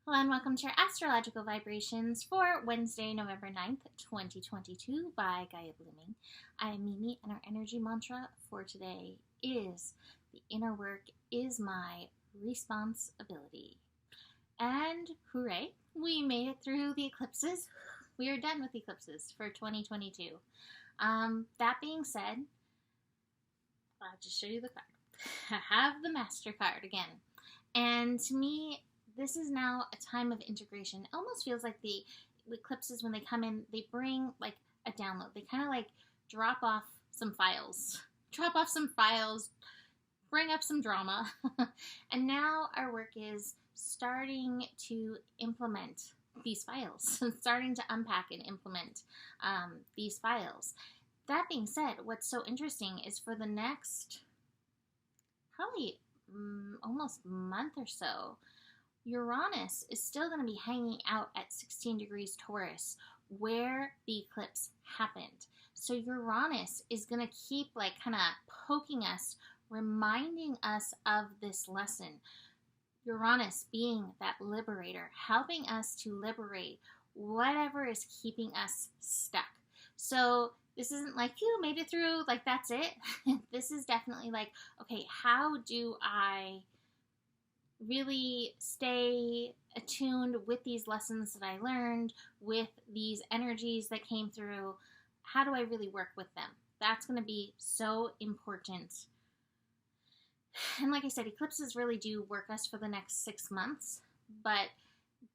Hello and welcome to your astrological vibrations for Wednesday, November 9th, 2022 by Gaia Blooming. I am Mimi and our energy mantra for today is the inner work is my responsibility. And hooray, we made it through the eclipses. We are done with eclipses for 2022. That being said, I'll just show you the card. I have the Master card again. And to me, this is now a time of integration. It almost feels like the eclipses, when they come in, they bring like a download. They kind of like drop off some files, bring up some drama. And now our work is starting to implement these files, starting to unpack and implement these files. That being said, what's so interesting is for the next probably almost month or so, Uranus is still going to be hanging out at 16 degrees Taurus where the eclipse happened. So Uranus is going to keep like kind of poking us, reminding us of this lesson. Uranus being that liberator, helping us to liberate whatever is keeping us stuck. So this isn't like, you made it through, like that's it. This is definitely like, okay, how do I really stay attuned with these lessons that I learned, with these energies that came through? How do I really work with them? That's going to be so important. And like I said, eclipses really do work us for the next 6 months, but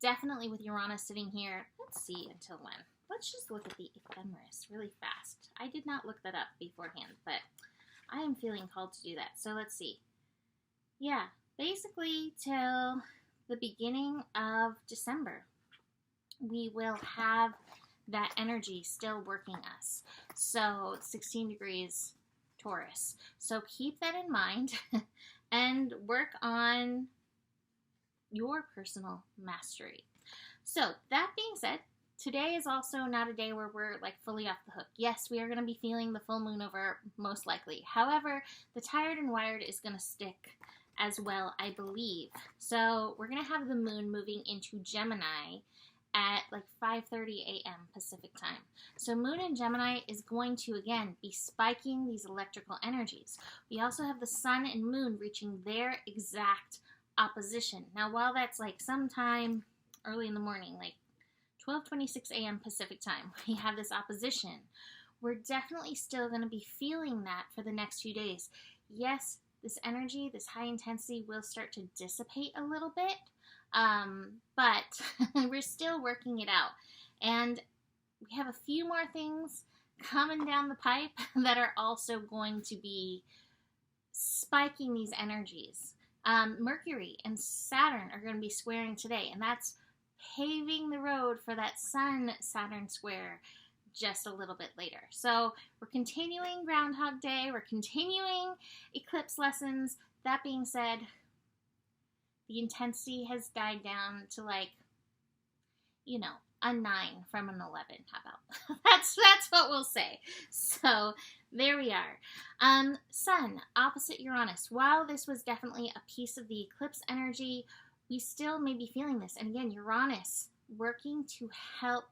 definitely with Uranus sitting here, let's see until when. Let's just look at the ephemeris really fast. I did not look that up beforehand, but I am feeling called to do that. So let's see. Yeah, basically till the beginning of December, we will have that energy still working us. So 16 degrees Taurus. So keep that in mind and work on your personal mastery. So that being said, today is also not a day where we're like fully off the hook. Yes, we are going to be feeling the full moon over most likely. However, the tired and wired is going to stick as well, I believe. So we're going to have the moon moving into Gemini at like 5:30 a.m. Pacific time. So moon in Gemini is going to, again, be spiking these electrical energies. We also have the sun and moon reaching their exact opposition. Now, while that's like sometime early in the morning, like 12:26 a.m. Pacific time, we have this opposition. We're definitely still going to be feeling that for the next few days. Yes, this energy, this high intensity will start to dissipate a little bit, but we're still working it out. And we have a few more things coming down the pipe that are also going to be spiking these energies. Mercury and Saturn are going to be squaring today, and that's paving the road for that Sun-Saturn square just a little bit later. So we're continuing Groundhog Day, we're continuing eclipse lessons. That being said, the intensity has died down to like, a 9 from an 11. How about? That's what we'll say. So there we are. Sun opposite Uranus. While this was definitely a piece of the eclipse energy, we still may be feeling this. And again, Uranus working to help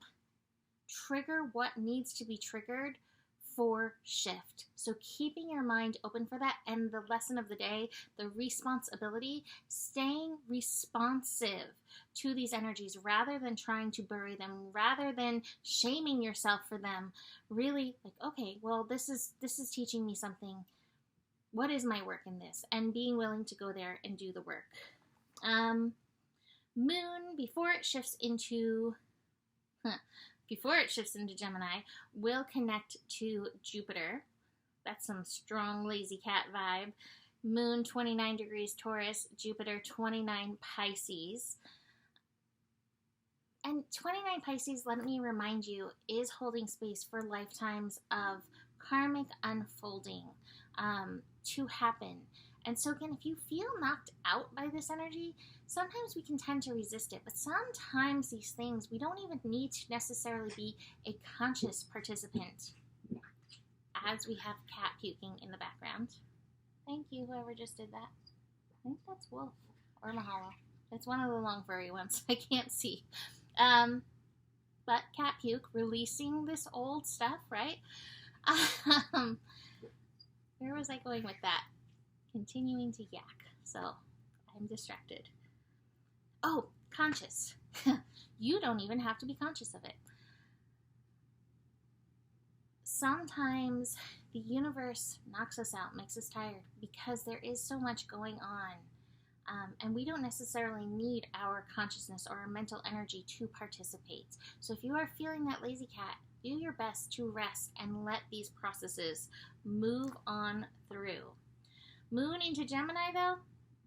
trigger what needs to be triggered for shift. So keeping your mind open for that. And the lesson of the day, the responsibility, staying responsive to these energies rather than trying to bury them, rather than shaming yourself for them. Really like, okay, well, this is teaching me something. What is my work in this? And being willing to go there and do the work. Moon, before it shifts into Gemini, will connect to Jupiter. That's some strong lazy cat vibe. Moon 29 degrees Taurus, Jupiter 29 Pisces. And 29 Pisces, let me remind you, is holding space for lifetimes of karmic unfolding to happen. And so again, if you feel knocked out by this energy, sometimes we can tend to resist it. But sometimes these things, we don't even need to necessarily be a conscious participant. As we have cat puking in the background. Thank you, whoever just did that. I think that's Wolf or Mahalo. It's one of the long furry ones. I can't see. But cat puke, releasing this old stuff, right? Where was I going with that? Continuing to yak. So I'm distracted. Oh, conscious. You don't even have to be conscious of it. Sometimes the universe knocks us out, makes us tired, because there is so much going on. And we don't necessarily need our consciousness or our mental energy to participate. So if you are feeling that lazy cat, do your best to rest and let these processes move on through. Moon into Gemini, though,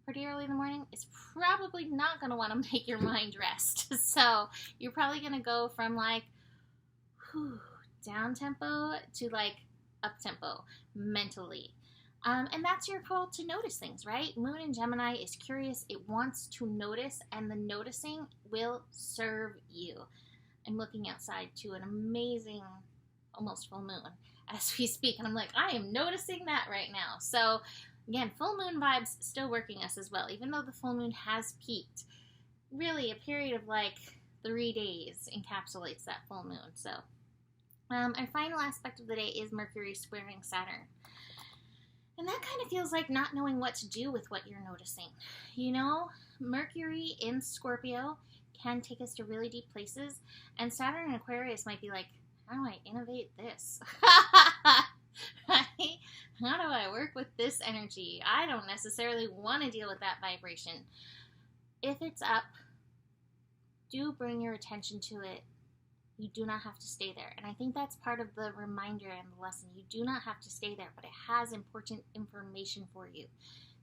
pretty early in the morning, is probably not going to want to make your mind rest. So you're probably going to go from like down tempo to like up tempo mentally. And that's your call to notice things, right? Moon in Gemini is curious. It wants to notice, and the noticing will serve you. I'm looking outside to an amazing, almost full moon as we speak. And I'm like, I am noticing that right now. So again, full moon vibes still working us as well, even though the full moon has peaked. Really, a period of like 3 days encapsulates that full moon. So our final aspect of the day is Mercury squaring Saturn. And that kind of feels like not knowing what to do with what you're noticing. You know, Mercury in Scorpio can take us to really deep places, and Saturn in Aquarius might be like, how do I innovate this? Right? How do I work with this energy? I don't necessarily want to deal with that vibration. If it's up, do bring your attention to it. You do not have to stay there. And I think that's part of the reminder and the lesson. You do not have to stay there, but it has important information for you.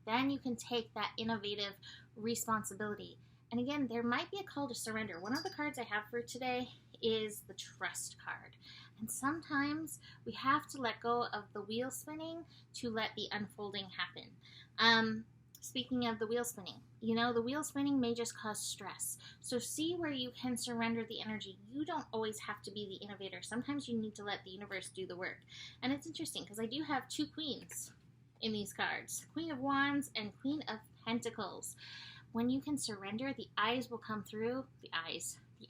Then you can take that innovative responsibility. And again, there might be a call to surrender. One of the cards I have for today is the Trust card. And sometimes we have to let go of the wheel spinning to let the unfolding happen. Speaking of the wheel spinning, you know, the wheel spinning may just cause stress. So see where you can surrender the energy. You don't always have to be the innovator. Sometimes you need to let the universe do the work. And it's interesting because I do have 2 queens in these cards. Queen of Wands and Queen of Pentacles. When you can surrender, the eyes will come through. The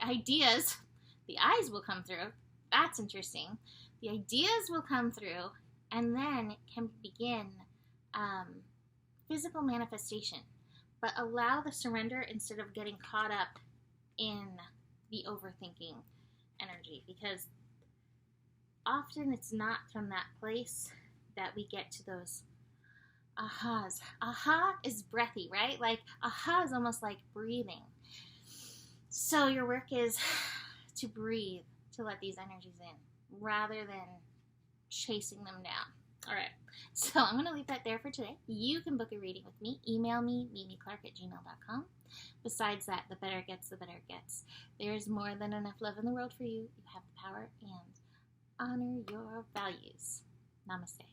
ideas will come through. That's interesting. The ideas will come through and then can begin physical manifestation. But allow the surrender instead of getting caught up in the overthinking energy, because often it's not from that place that we get to those ahas. Aha is breathy, right? Like aha is almost like breathing. So your work is to breathe, to let these energies in rather than chasing them down. All right, so I'm going to leave that there for today. You can book a reading with me. Email me, mimiclark@gmail.com. Besides that, the better it gets, the better it gets. There's more than enough love in the world for you. You have the power, and honor your values. Namaste.